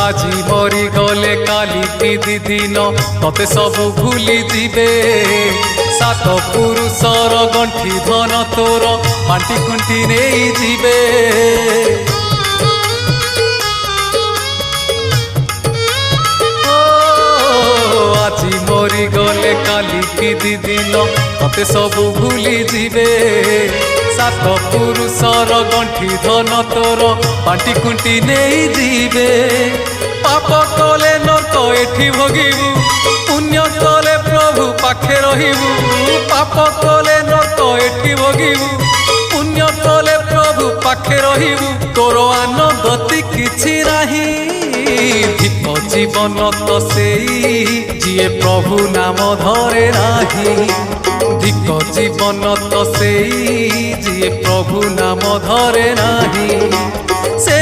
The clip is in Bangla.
আজি মরি গলে কালি কি দিদিন ততে সবু ভুলি যাবে। সাত পুরুষর গণ্ঠি ধন তোর বাঁটি কুণ্টি নেই যাবে। আজি মরি গলে কালি কি দিদিন ততে সবু ভুলি যাবে। সাত পুরুষর গণ্ঠি ধন তোর বাঁটি কুণ্টি নেই যাবে। পাপ কলে নরক এঠি ভোগিবু, পুণ্য কলে প্রভু পাখে রহিবু। পাপ কলে নরক এঠি ভোগিবু, পুণ্য কলে প্রভু পাখে রহিবু। তোর আন গতি কিছু নাহি, ধিক জীবন তো সেই যিয়ে প্রভু নাম ধরে নাহি। ধিক জীবন তো সেই যিয়ে প্রভু নাম ধরে নাহি। সে